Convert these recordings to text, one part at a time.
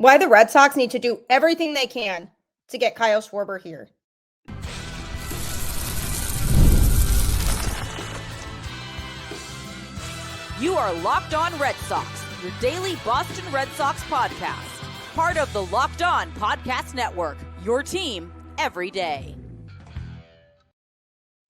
Why the Red Sox need to do everything they can to get Kyle Schwarber here. You are Locked On Red Sox, your daily Boston Red Sox podcast. Part of the Locked On Podcast Network, your team every day.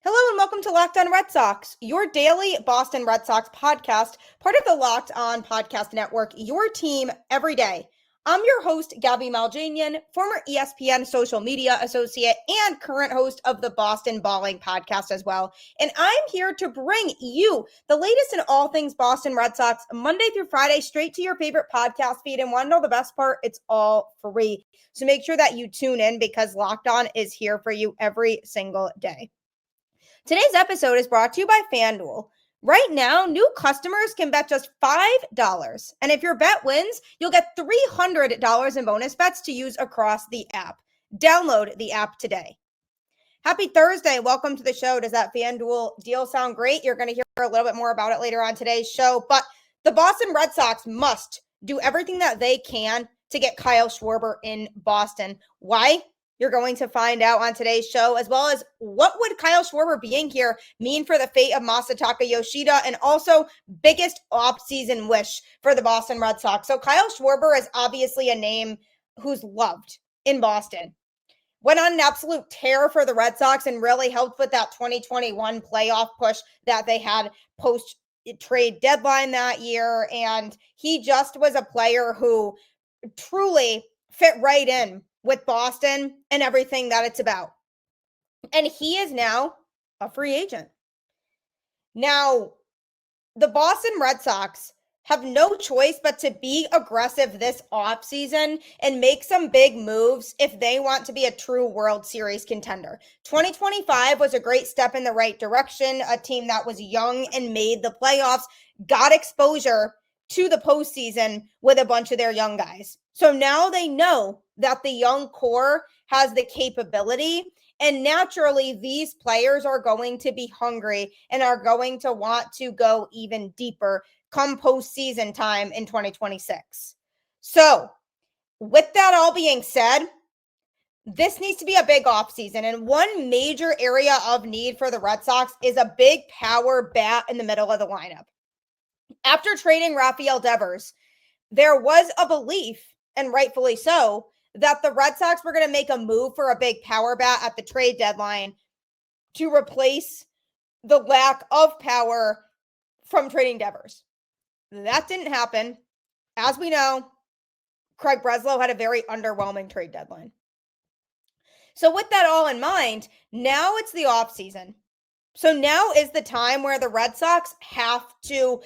Hello and welcome to Locked On Red Sox, your daily Boston Red Sox podcast, part of the Locked On Podcast Network, your team every day. I'm your host, Gabby Maljanian, former ESPN social media associate and current host of the Boston Balling podcast as well. And I'm here to bring you the latest in all things Boston Red Sox, Monday through Friday, straight to your favorite podcast feed. And want to know the best part? It's all free. So make sure that you tune in because Locked On is here for you every single day. Today's episode is brought to you by FanDuel. Right now, new customers can bet just $5. And if your bet wins, you'll get $300 in bonus bets to use across the app. Download the app today. Happy Thursday. Welcome to the show. Does that FanDuel deal sound great? You're going to hear a little bit more about it later on today's show. But the Boston Red Sox must do everything that they can to get Kyle Schwarber in Boston. Why? You're going to find out on today's show, as well as what would Kyle Schwarber being here mean for the fate of Masataka Yoshida, and also biggest offseason wish for the Boston Red Sox. So Kyle Schwarber is obviously a name who's loved in Boston. Went on an absolute tear for the Red Sox and really helped with that 2021 playoff push that they had post-trade deadline that year. And he just was a player who truly fit right in with Boston and everything that it's about. And he is now a free agent. Now, the Boston Red Sox have no choice but to be aggressive this offseason and make some big moves if they want to be a true World Series contender. 2025 was a great step in the right direction. A team that was young and made the playoffs, got exposure to the postseason with a bunch of their young guys. So now they know that the young core has the capability, and naturally these players are going to be hungry and are going to want to go even deeper come postseason time in 2026. So with that all being said, this needs to be a big offseason, and one major area of need for the Red Sox is a big power bat in the middle of the lineup. After trading Rafael Devers, there was a belief, and rightfully so, that the Red Sox were going to make a move for a big power bat at the trade deadline to replace the lack of power from trading Devers. That didn't happen. As we know, Craig Breslow had a very underwhelming trade deadline. So with that all in mind, now it's the offseason. So now is the time where the Red Sox have to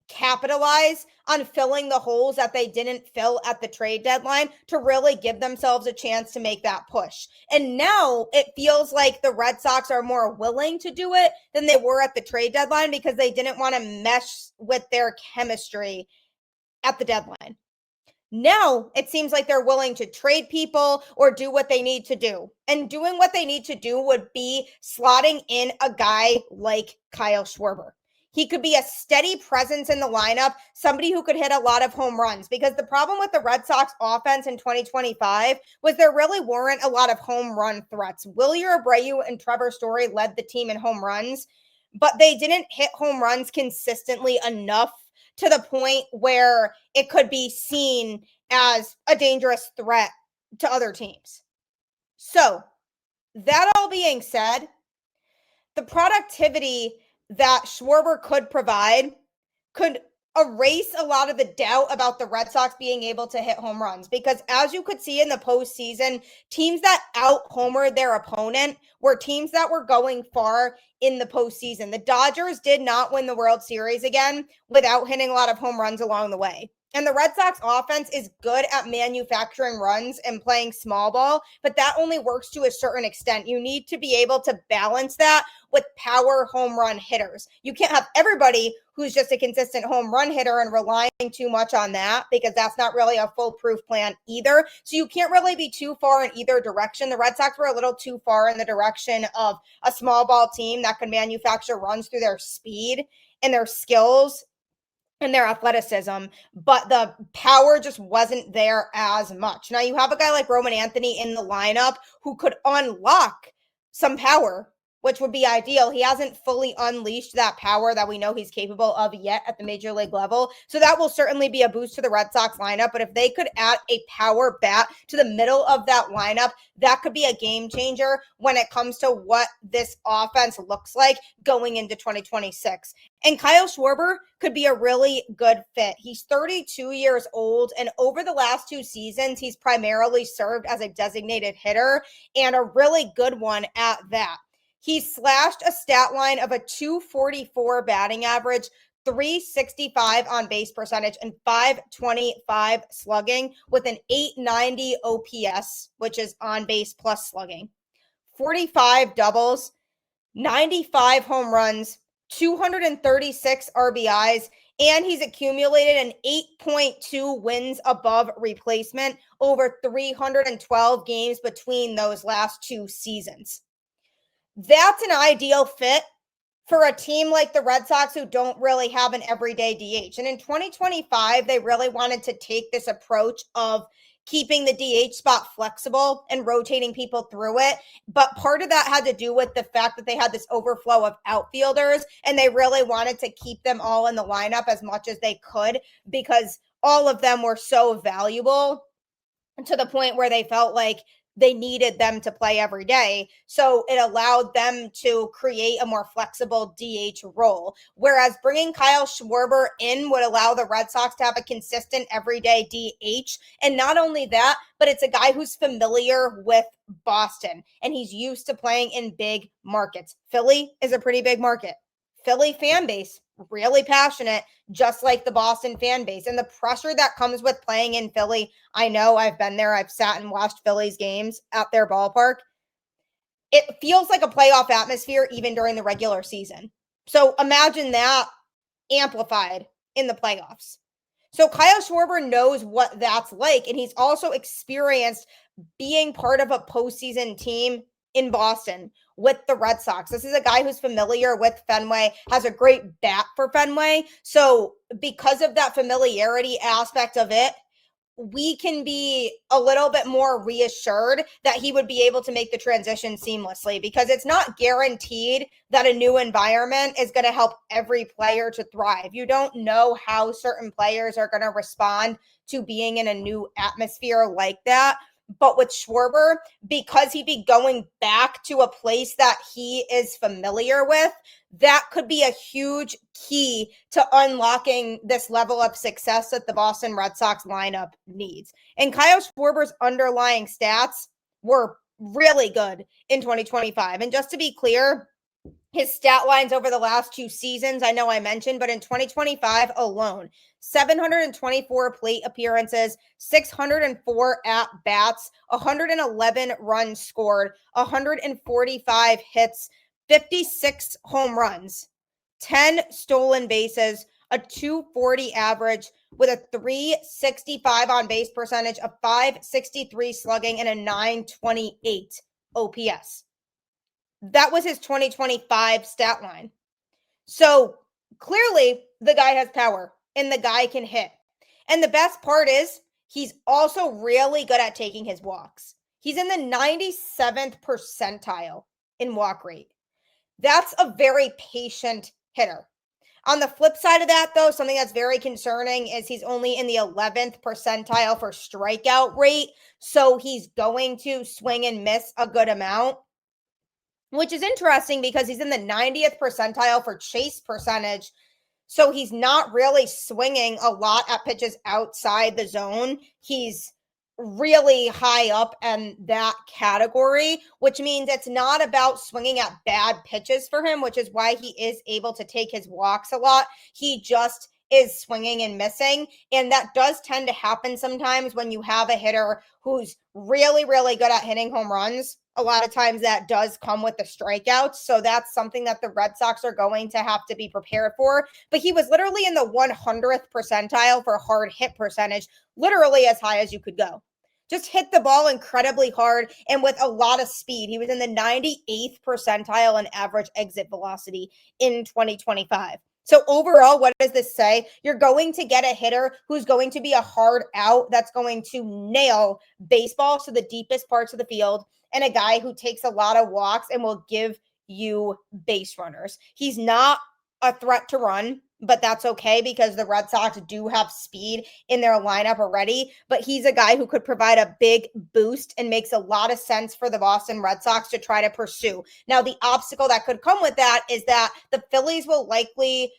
capitalize on filling the holes that they didn't fill at the trade deadline to really give themselves a chance to make that push. And now it feels like the Red Sox are more willing to do it than they were at the trade deadline because they didn't want to mesh with their chemistry at the deadline. Now it seems like they're willing to trade people or do what they need to do. And doing what they need to do would be slotting in a guy like Kyle Schwarber. He could be a steady presence in the lineup, somebody who could hit a lot of home runs, because the problem with the Red Sox offense in 2025 was there really weren't a lot of home run threats. Wilyer Abreu and Trevor Story led the team in home runs, but they didn't hit home runs consistently enough to the point where it could be seen as a dangerous threat to other teams. So that all being said, the productivity that Schwarber could provide could erase a lot of the doubt about the Red Sox being able to hit home runs. Because as you could see in the postseason, teams that out-homered their opponent were teams that were going far in the postseason. The Dodgers did not win the World Series again without hitting a lot of home runs along the way. And the Red Sox offense is good at manufacturing runs and playing small ball, but that only works to a certain extent. You need to be able to balance that with power home run hitters. You can't have everybody who's just a consistent home run hitter and relying too much on that, because that's not really a foolproof plan either. So you can't really be too far in either direction. The Red Sox were a little too far in the direction of a small ball team that can manufacture runs through their speed and their skills and their athleticism, but the power just wasn't there as much. Now you have a guy like Roman Anthony in the lineup who could unlock some power, which would be ideal. He hasn't fully unleashed that power that we know he's capable of yet at the major league level. So that will certainly be a boost to the Red Sox lineup. But if they could add a power bat to the middle of that lineup, that could be a game changer when it comes to what this offense looks like going into 2026. And Kyle Schwarber could be a really good fit. He's 32 years old, and over the last 2 seasons, he's primarily served as a designated hitter, and a really good one at that. He slashed a stat line of a 244 batting average, 365 on base percentage, and 525 slugging with an 890 OPS, which is on base plus slugging. 45 doubles, 95 home runs, 236 RBIs, and he's accumulated an 8.2 wins above replacement over 312 games between those last 2 seasons. That's an ideal fit for a team like the Red Sox who don't really have an everyday DH. And in 2025, they really wanted to take this approach of keeping the DH spot flexible and rotating people through it. But part of that had to do with the fact that they had this overflow of outfielders, and they really wanted to keep them all in the lineup as much as they could because all of them were so valuable to the point where they felt like they needed them to play every day. So it allowed them to create a more flexible DH role. Whereas bringing Kyle Schwarber in would allow the Red Sox to have a consistent everyday DH. And not only that, but it's a guy who's familiar with Boston and he's used to playing in big markets. Philly is a pretty big market. Philly fan base, really passionate, just like the Boston fan base. And the pressure that comes with playing in Philly, I know I've been there. I've sat and watched Philly's games at their ballpark. It feels like a playoff atmosphere even during the regular season. So imagine that amplified in the playoffs. So Kyle Schwarber knows what that's like, and he's also experienced being part of a postseason team in Boston with the Red Sox. This is a guy who's familiar with Fenway, has a great bat for Fenway. So because of that familiarity aspect of it, we can be a little bit more reassured that he would be able to make the transition seamlessly, because it's not guaranteed that a new environment is going to help every player to thrive. You don't know how certain players are going to respond to being in a new atmosphere like that. But with Schwarber, because he'd be going back to a place that he is familiar with, that could be a huge key to unlocking this level of success that the Boston Red Sox lineup needs. And Kyle Schwarber's underlying stats were really good in 2025. And just to be clear, his stat lines over the last 2 seasons, I know I mentioned, but in 2025 alone, 724 plate appearances, 604 at-bats, 111 runs scored, 145 hits, 56 home runs, 10 stolen bases, a 240 average with a 365 on base percentage, a 563 slugging, and a 928 OPS. That was his 2025 stat line. So clearly the guy has power and the guy can hit. And the best part is he's also really good at taking his walks. He's in the 97th percentile in walk rate. That's a very patient hitter. On the flip side of that, though, something that's very concerning is he's only in the 11th percentile for strikeout rate. So he's going to swing and miss a good amount, which is interesting because he's in the 90th percentile for chase percentage. So he's not really swinging a lot at pitches outside the zone. He's really high up in that category, which means it's not about swinging at bad pitches for him, which is why he is able to take his walks a lot. He just is swinging and missing. And that does tend to happen sometimes when you have a hitter who's really, really good at hitting home runs. A lot of times that does come with the strikeouts. So that's something that the Red Sox are going to have to be prepared for. But he was literally in the 100th percentile for hard hit percentage, literally as high as you could go. Just hit the ball incredibly hard and with a lot of speed. He was in the 98th percentile in average exit velocity in 2025. So overall, what does this say? You're going to get a hitter who's going to be a hard out that's going to nail baseball to the deepest parts of the field, and a guy who takes a lot of walks and will give you base runners. He's not a threat to run, but that's okay because the Red Sox do have speed in their lineup already. But he's a guy who could provide a big boost and makes a lot of sense for the Boston Red Sox to try to pursue. Now, the obstacle that could come with that is that the Phillies will likely,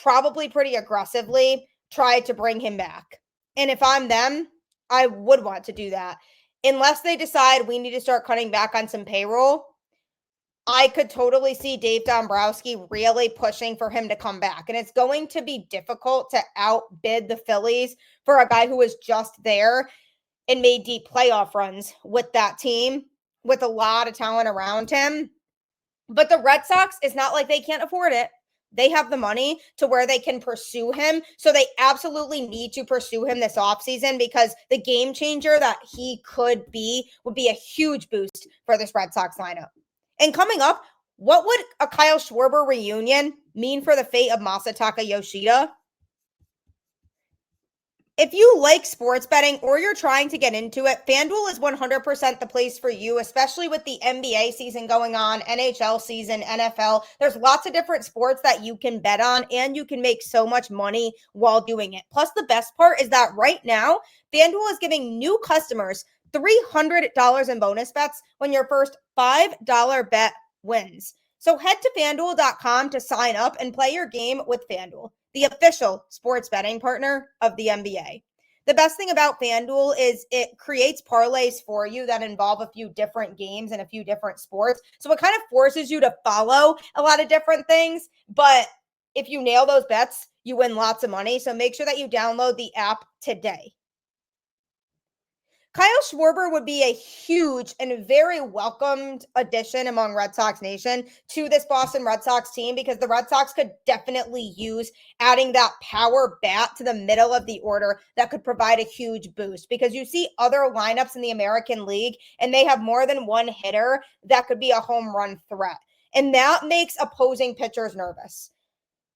probably pretty aggressively, try to bring him back. And if I'm them, I would want to do that. Unless they decide we need to start cutting back on some payroll, I could totally see Dave Dombrowski really pushing for him to come back. And it's going to be difficult to outbid the Phillies for a guy who was just there and made deep playoff runs with that team with a lot of talent around him. But the Red Sox, it's not like they can't afford it. They have the money to where they can pursue him. So they absolutely need to pursue him this offseason because the game changer that he could be would be a huge boost for this Red Sox lineup. And coming up, what would a Kyle Schwarber reunion mean for the fate of Masataka Yoshida? If you like sports betting or you're trying to get into it, FanDuel is 100% the place for you, especially with the NBA season going on, NHL season, NFL. There's lots of different sports that you can bet on, and you can make so much money while doing it. Plus, the best part is that right now, FanDuel is giving new customers $300 in bonus bets when your first $5 bet wins. So head to FanDuel.com to sign up and play your game with FanDuel, the official sports betting partner of the NBA. The best thing about FanDuel is it creates parlays for you that involve a few different games and a few different sports. So it kind of forces you to follow a lot of different things. But if you nail those bets, you win lots of money. So make sure that you download the app today. Kyle Schwarber would be a huge and very welcomed addition among Red Sox Nation to this Boston Red Sox team because the Red Sox could definitely use adding that power bat to the middle of the order that could provide a huge boost because you see other lineups in the American League and they have more than one hitter that could be a home run threat. And that makes opposing pitchers nervous.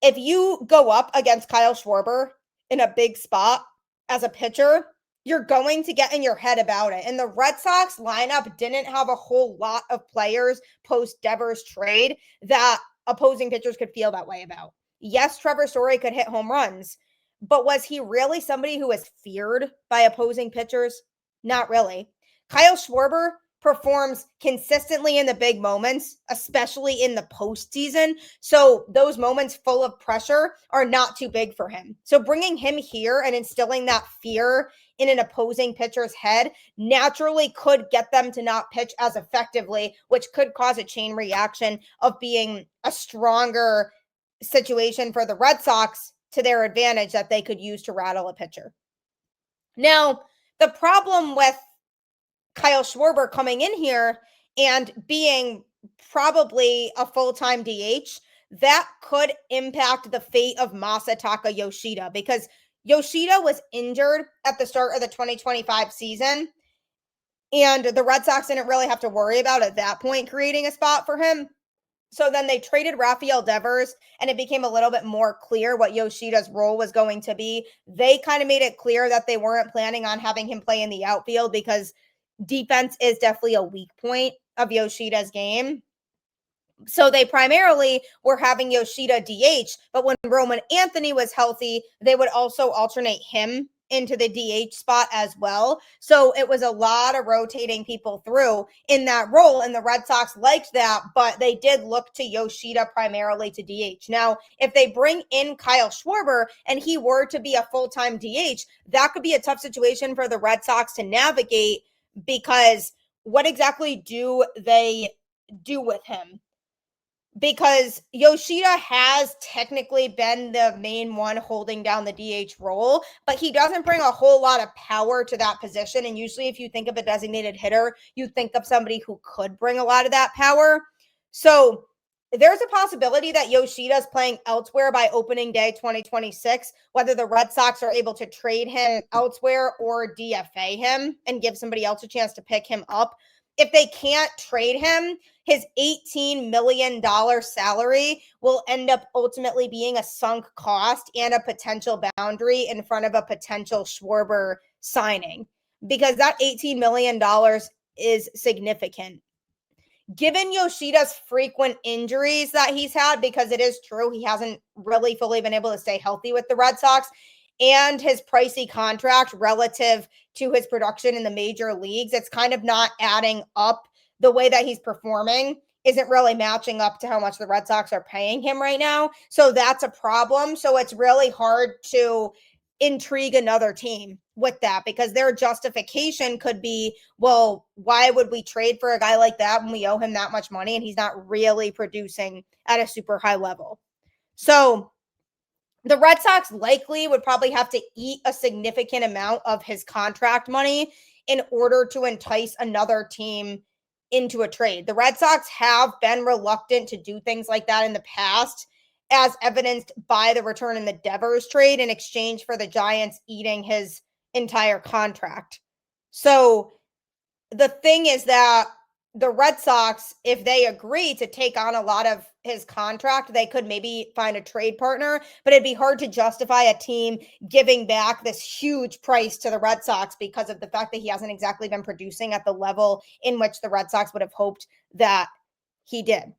If you go up against Kyle Schwarber in a big spot as a pitcher, you're going to get in your head about it. And the Red Sox lineup didn't have a whole lot of players post Devers trade that opposing pitchers could feel that way about. Yes, Trevor Story could hit home runs, but was he really somebody who was feared by opposing pitchers? Not really. Kyle Schwarber performs consistently in the big moments, especially in the postseason. So those moments full of pressure are not too big for him. So bringing him here and instilling that fear in an opposing pitcher's head naturally could get them to not pitch as effectively, which could cause a chain reaction of being a stronger situation for the Red Sox to their advantage that they could use to rattle a pitcher. Now, the problem with Kyle Schwarber coming in here and being probably a full-time DH, that could impact the fate of Masataka Yoshida because Yoshida was injured at the start of the 2025 season, and the Red Sox didn't really have to worry about at that point creating a spot for him. So then they traded Rafael Devers, and it became a little bit more clear what Yoshida's role was going to be. They kind of made it clear that they weren't planning on having him play in the outfield because defense is definitely a weak point of Yoshida's game. So they primarily were having Yoshida DH, but when Roman Anthony was healthy, they would also alternate him into the DH spot as well. So it was a lot of rotating people through in that role, and the Red Sox liked that, but they did look to Yoshida primarily to DH. Now, if they bring in Kyle Schwarber and he were to be a full-time DH, that could be a tough situation for the Red Sox to navigate because what exactly do they do with him? Because Yoshida has technically been the main one holding down the DH role, but he doesn't bring a whole lot of power to that position. And usually if you think of a designated hitter, you think of somebody who could bring a lot of that power. So there's a possibility that Yoshida is playing elsewhere by opening day 2026, whether the Red Sox are able to trade him elsewhere or DFA him and give somebody else a chance to pick him up. if they can't trade him, his $18 million salary will end up ultimately being a sunk cost and a potential boundary in front of a potential Schwarber signing, because that $18 million is significant. Given Yoshida's frequent injuries that he's had, because it is true he hasn't really fully been able to stay healthy with the Red Sox, and his pricey contract relative to his production in the major leagues, it's kind of not adding up. The way that he's performing isn't really matching up to how much the Red Sox are paying him right now. So that's a problem. So it's really hard to intrigue another team with that, because their justification could be, well, why would we trade for a guy like that when we owe him that much money and he's not really producing at a super high level? So the Red Sox likely would probably have to eat a significant amount of his contract money in order to entice another team into a trade. The Red Sox have been reluctant to do things like that in the past, as evidenced by the return in the Devers trade in exchange for the Giants eating his entire contract. So the thing is that the Red Sox, if they agree to take on a lot of his contract, they could maybe find a trade partner, but it'd be hard to justify a team giving back this huge price to the Red Sox because of the fact that he hasn't exactly been producing at the level in which the Red Sox would have hoped that he did.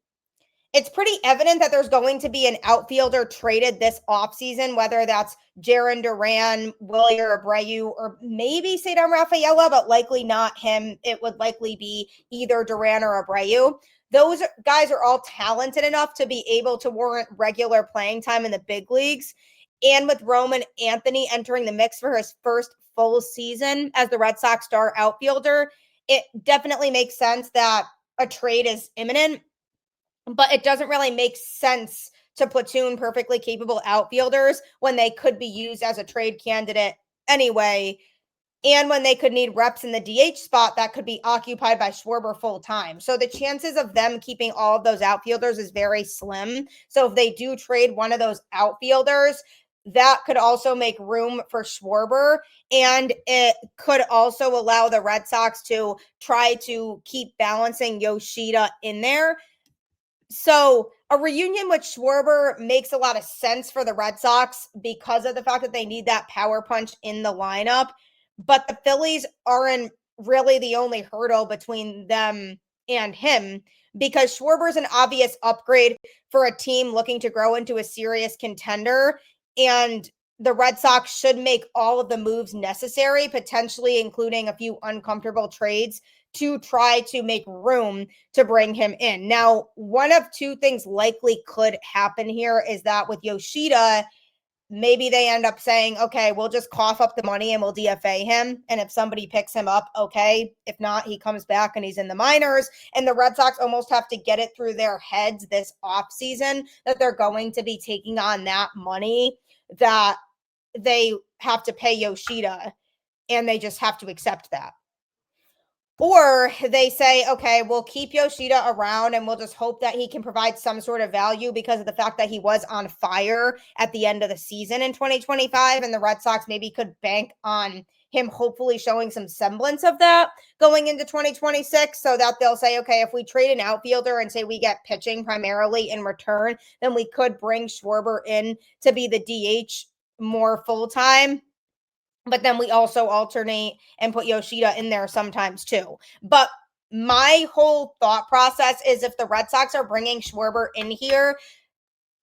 It's pretty evident that there's going to be an outfielder traded this offseason, whether that's Jarren Duran, Wilyer Abreu, or maybe Cedar Rafaela, but likely not him. It would likely be either Duran or Abreu. Those guys are all talented enough to be able to warrant regular playing time in the big leagues. And with Roman Anthony entering the mix for his first full season as the Red Sox star outfielder, it definitely makes sense that a trade is imminent. But it doesn't really make sense to platoon perfectly capable outfielders when they could be used as a trade candidate anyway, and when they could need reps in the DH spot that could be occupied by Schwarber full time. So the chances of them keeping all of those outfielders is very slim. So if they do trade one of those outfielders, that could also make room for Schwarber, and it could also allow the Red Sox to try to keep balancing Yoshida in there. So a reunion with Schwarber makes a lot of sense for the Red Sox because of the fact that they need that power punch in the lineup. But the Phillies aren't really the only hurdle between them and him, because Schwarber is an obvious upgrade for a team looking to grow into a serious contender. And the Red Sox should make all of the moves necessary, potentially including a few uncomfortable trades, to try to make room to bring him in. Now, one of two things likely could happen here is that with Yoshida, maybe they end up saying, okay, we'll just cough up the money and we'll DFA him. And if somebody picks him up, okay. If not, he comes back and he's in the minors. And the Red Sox almost have to get it through their heads this offseason that they're going to be taking on that money that they have to pay Yoshida, and they just have to accept that. Or they say, okay, we'll keep Yoshida around and we'll just hope that he can provide some sort of value because of the fact that he was on fire at the end of the season in 2025. And the Red Sox maybe could bank on him hopefully showing some semblance of that going into 2026, so that they'll say, okay, if we trade an outfielder and say we get pitching primarily in return, then we could bring Schwarber in to be the DH more full-time. But then we also alternate and put Yoshida in there sometimes too. But my whole thought process is, if the Red Sox are bringing Schwarber in here,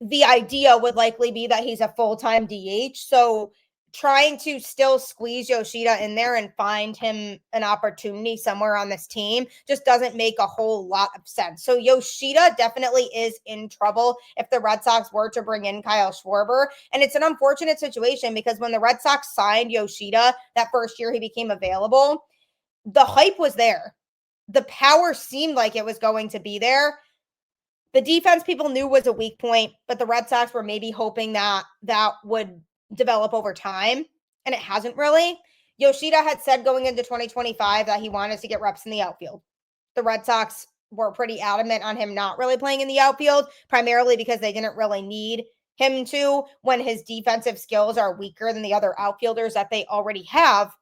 the idea would likely be that he's a full-time DH. So trying to still squeeze Yoshida in there and find him an opportunity somewhere on this team just doesn't make a whole lot of sense. So Yoshida definitely is in trouble if the Red Sox were to bring in Kyle Schwarber. And it's an unfortunate situation because when the Red Sox signed Yoshida that first year he became available, the hype was there. The power seemed like it was going to be there. The defense people knew was a weak point, but the Red Sox were maybe hoping that that would develop over time, and it hasn't really. Yoshida had said going into 2025 that he wanted to get reps in the outfield. The Red Sox were pretty adamant on him not really playing in the outfield, primarily because they didn't really need him to when his defensive skills are weaker than the other outfielders that they already have.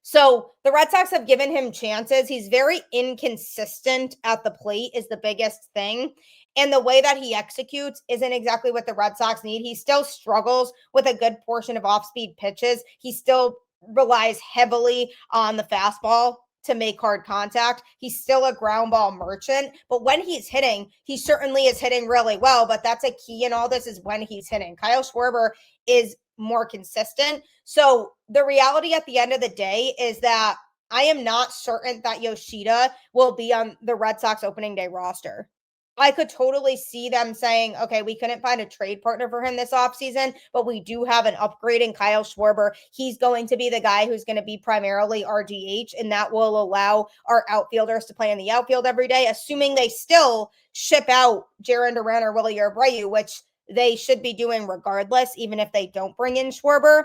So the Red Sox have given him chances. He's very inconsistent at the plate is the biggest thing. And the way that he executes isn't exactly what the Red Sox need. He still struggles with a good portion of off-speed pitches. He still relies heavily on the fastball to make hard contact. He's still a ground ball merchant, but when he's hitting, he certainly is hitting really well. But that's a key in all this is when he's hitting. Kyle Schwarber is more consistent. So the reality at the end of the day is that I am not certain that Yoshida will be on the Red Sox opening day roster. I could totally see them saying, okay, we couldn't find a trade partner for him this offseason, but we do have an upgrade in Kyle Schwarber. He's going to be the guy who's going to be primarily our DH, and that will allow our outfielders to play in the outfield every day, assuming they still ship out Jarren Duran or Wilyer Abreu, which they should be doing regardless, even if they don't bring in Schwarber.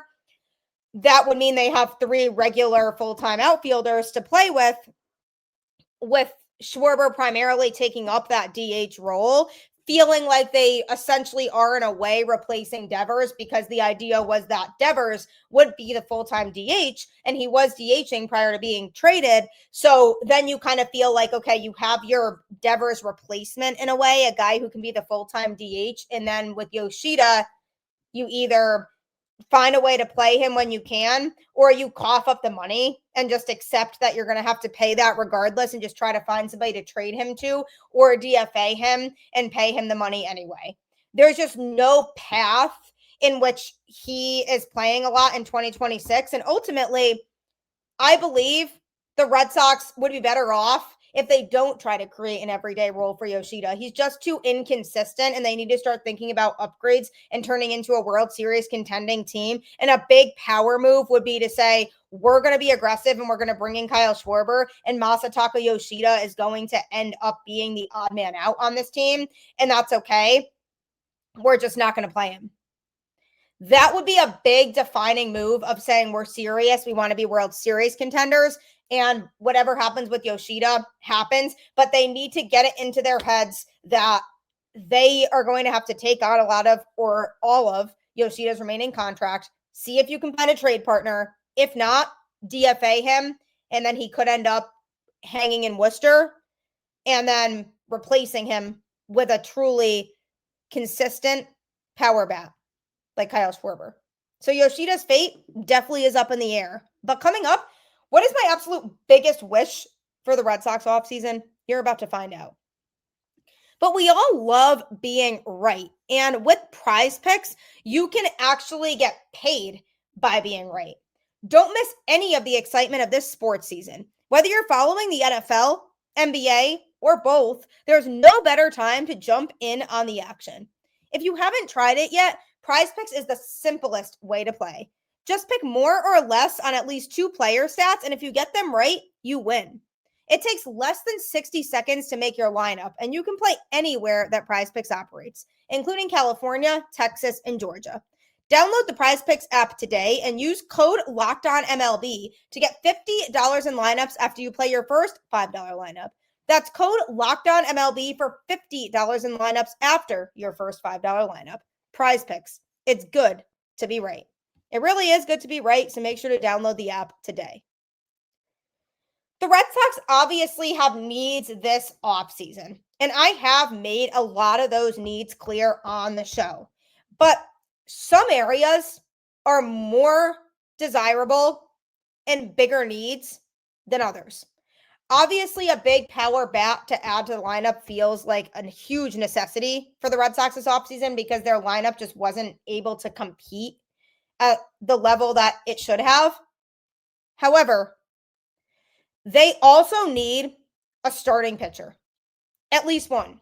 That would mean they have 3 regular full-time outfielders to play with Schwarber primarily taking up that DH role, feeling like they essentially are in a way replacing Devers, because the idea was that Devers would be the full-time DH, and he was DHing prior to being traded. So then you kind of feel like, okay, you have your Devers replacement in a way, a guy who can be the full-time DH. And then with Yoshida, you either find a way to play him when you can, or you cough up the money and just accept that you're going to have to pay that regardless and just try to find somebody to trade him to, or DFA him and pay him the money anyway. There's just no path in which he is playing a lot in 2026. And ultimately, I believe the Red Sox would be better off if they don't try to create an everyday role for Yoshida. He's just too inconsistent, and they need to start thinking about upgrades and turning into a World Series contending team. And a big power move would be to say, we're going to be aggressive and we're going to bring in Kyle Schwarber, and Masataka Yoshida is going to end up being the odd man out on this team. And that's okay. We're just not going to play him. That would be a big defining move of saying we're serious. We want to be World Series contenders, and whatever happens with Yoshida happens. But they need to get it into their heads that they are going to have to take on a lot of or all of Yoshida's remaining contract. See if you can find a trade partner. If not, DFA him, and then he could end up hanging in Worcester and then replacing him with a truly consistent power bat like Kyle Schwarber. So Yoshida's fate definitely is up in the air. But coming up, what is my absolute biggest wish for the Red Sox offseason? You're about to find out. But we all love being right. And with Prize Picks, you can actually get paid by being right. Don't miss any of the excitement of this sports season. Whether you're following the NFL, NBA, or both, there's no better time to jump in on the action. If you haven't tried it yet, Prize Picks is the simplest way to play. Just pick more or less on at least 2 player stats, and if you get them right, you win. It takes less than 60 seconds to make your lineup, and you can play anywhere that Prize Picks operates, including California, Texas, and Georgia. Download the Prize Picks app today and use code LOCKEDONMLB to get $50 in lineups after you play your first $5 lineup. That's code LOCKEDONMLB for $50 in lineups after your first $5 lineup. Prize Picks. It's good to be right. It really is good to be right, so make sure to download the app today. The Red Sox obviously have needs this offseason, and I have made a lot of those needs clear on the show. But some areas are more desirable and bigger needs than others. Obviously, a big power bat to add to the lineup feels like a huge necessity for the Red Sox this offseason because their lineup just wasn't able to compete at the level that it should have. However, they also need a starting pitcher, at least one.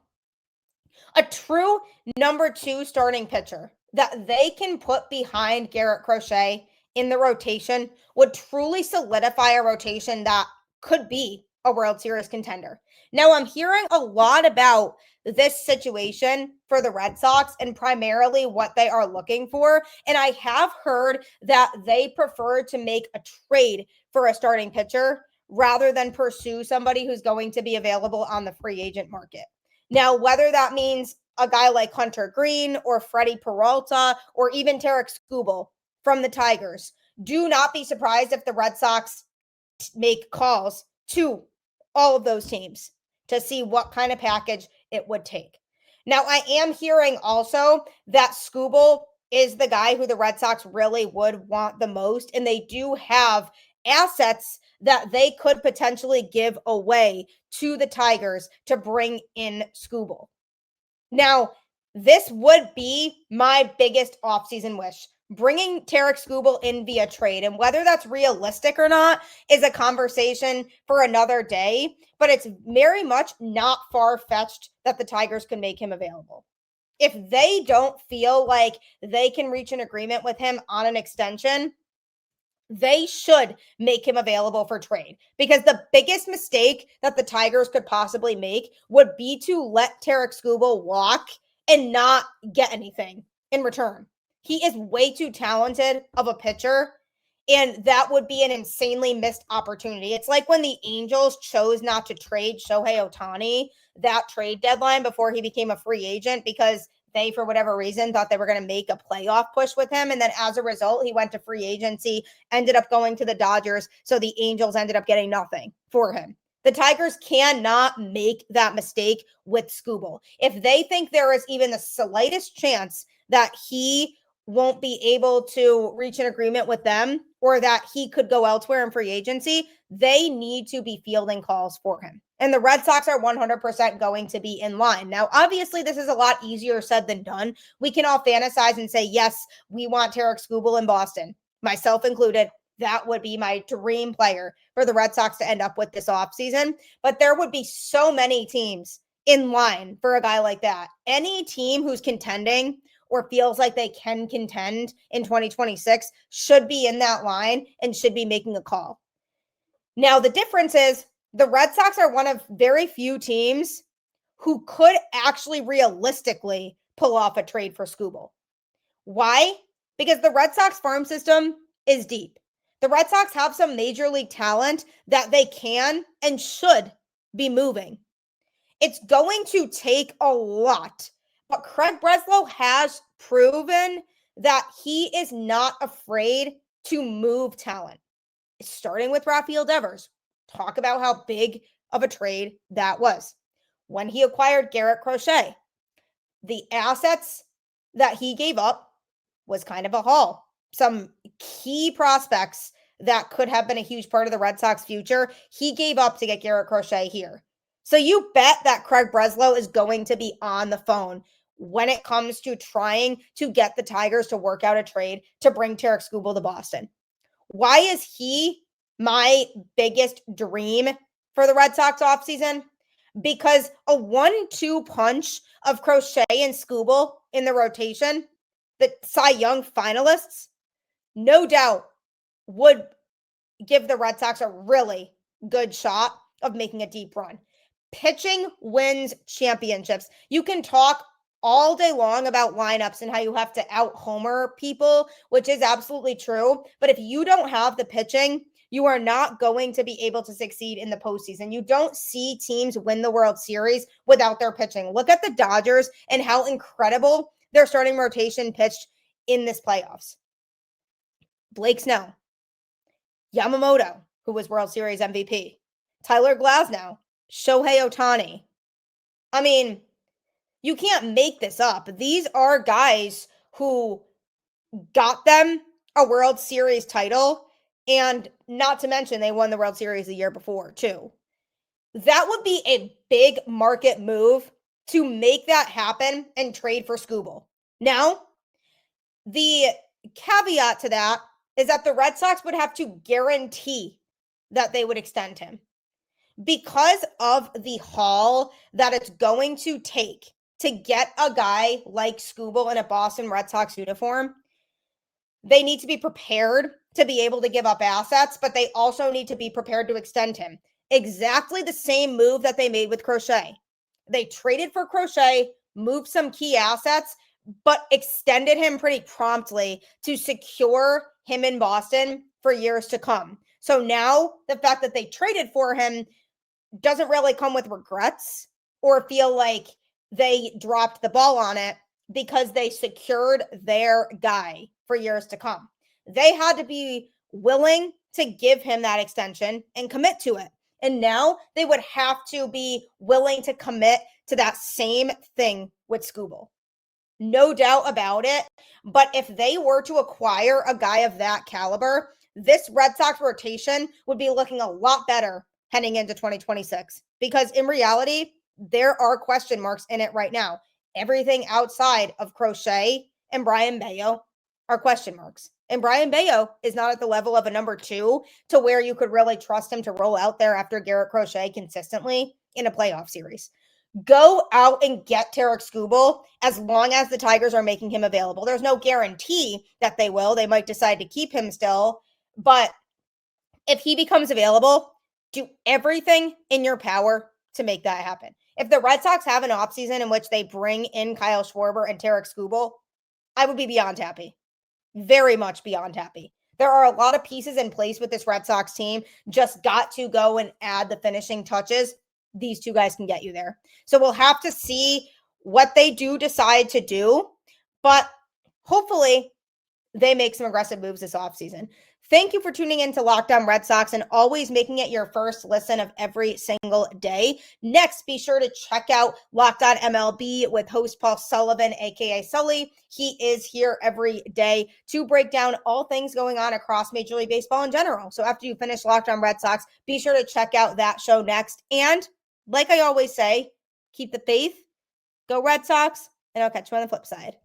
A true number 2 starting pitcher that they can put behind Garrett Crochet in the rotation would truly solidify a rotation that could be a World Series contender. Now, I'm hearing a lot about this situation for the Red Sox and primarily what they are looking for. And I have heard that they prefer to make a trade for a starting pitcher rather than pursue somebody who's going to be available on the free agent market. Now, whether that means a guy like Hunter Green or Freddie Peralta or even Tarik Skubal from the Tigers, do not be surprised if the Red Sox make calls to all of those teams to see what kind of package it would take. Now, I am hearing also that Skubal is the guy who the Red Sox really would want the most, and they do have assets that they could potentially give away to the Tigers to bring in Skubal. Now, this would be my biggest offseason wish. Bringing Tarik Skubal in via trade, and whether that's realistic or not is a conversation for another day, but it's very much not far-fetched that the Tigers can make him available. If they don't feel like they can reach an agreement with him on an extension, they should make him available for trade, because the biggest mistake that the Tigers could possibly make would be to let Tarik Skubal walk and not get anything in return. He is way too talented of a pitcher, and that would be an insanely missed opportunity. It's like when the Angels chose not to trade Shohei Ohtani that trade deadline before he became a free agent, because they, for whatever reason, thought they were going to make a playoff push with him. And then as a result, he went to free agency, ended up going to the Dodgers. So the Angels ended up getting nothing for him. The Tigers cannot make that mistake with Skubal. If they think there is even the slightest chance that he won't be able to reach an agreement with them, or that he could go elsewhere in free agency, they need to be fielding calls for him. And the Red Sox are 100% going to be in line. Now, obviously, this is a lot easier said than done. We can all fantasize and say, yes, we want Tarik Skubal in Boston, myself included. That would be my dream player for the Red Sox to end up with this offseason. But there would be so many teams in line for a guy like that. Any team who's contending or feels like they can contend in 2026 should be in that line and should be making a call. Now, the difference is the Red Sox are one of very few teams who could actually realistically pull off a trade for Skubal. Why? Because the Red Sox farm system is deep. The Red Sox have some major league talent that they can and should be moving. It's going to take a lot, but Craig Breslow has proven that he is not afraid to move talent. Starting with Rafael Devers. Talk about how big of a trade that was. When he acquired Garrett Crochet, the assets that he gave up was kind of a haul. Some key prospects that could have been a huge part of the Red Sox future, he gave up to get Garrett Crochet here. So you bet that Craig Breslow is going to be on the phone when it comes to trying to get the Tigers to work out a trade to bring Tarik Skubal to Boston. Why is he my biggest dream for the Red Sox offseason? Because a 1-2 punch of Crochet and Skubal in the rotation, the Cy Young finalists, no doubt would give the Red Sox a really good shot of making a deep run. Pitching wins championships. You can talk all day long about lineups and how you have to out-homer people, which is absolutely true. But if you don't have the pitching, you are not going to be able to succeed in the postseason. You don't see teams win the World Series without their pitching. Look at the Dodgers and how incredible their starting rotation pitched in this playoffs. Blake Snell, Yamamoto, who was World Series MVP, Tyler Glasnow, Shohei Ohtani. I mean, you can't make this up. These are guys who got them a World Series title, and not to mention they won the World Series the year before, too. That would be a big market move to make that happen and trade for Skubal. Now, the caveat to that is that the Red Sox would have to guarantee that they would extend him. Because of the haul that it's going to take to get a guy like Skubal in a Boston Red Sox uniform, they need to be prepared to be able to give up assets, but they also need to be prepared to extend him. Exactly the same move that they made with Crochet. They traded for Crochet, moved some key assets, but extended him pretty promptly to secure him in Boston for years to come. So now the fact that they traded for him doesn't really come with regrets or feel like they dropped the ball on it, because they secured their guy for years to come. They had to be willing to give him that extension and commit to it. And now they would have to be willing to commit to that same thing with Skubal. No doubt about it. But if they were to acquire a guy of that caliber, this Red Sox rotation would be looking a lot better heading into 2026. Because in reality, there are question marks in it right now. Everything outside of Crochet and Brayan Bello are question marks. And Brayan Bello is not at the level of a number 2 to where you could really trust him to roll out there after Garrett Crochet consistently in a playoff series. Go out and get Tarik Skubal as long as the Tigers are making him available. There's no guarantee that they will. They might decide to keep him still. But if he becomes available, do everything in your power to make that happen. If the Red Sox have an offseason in which they bring in Kyle Schwarber and Tarik Skubal, I would be beyond happy. Very much beyond happy. There are a lot of pieces in place with this Red Sox team. Just got to go and add the finishing touches. These two guys can get you there. So we'll have to see what they do decide to do. But hopefully they make some aggressive moves this offseason. Thank you for tuning in to Locked On Red Sox and always making it your first listen of every single day. Next, be sure to check out Locked On MLB with host Paul Sullivan, aka Sully. He is here every day to break down all things going on across Major League Baseball in general. So after you finish Locked On Red Sox, be sure to check out that show next. And like I always say, keep the faith, go Red Sox, and I'll catch you on the flip side.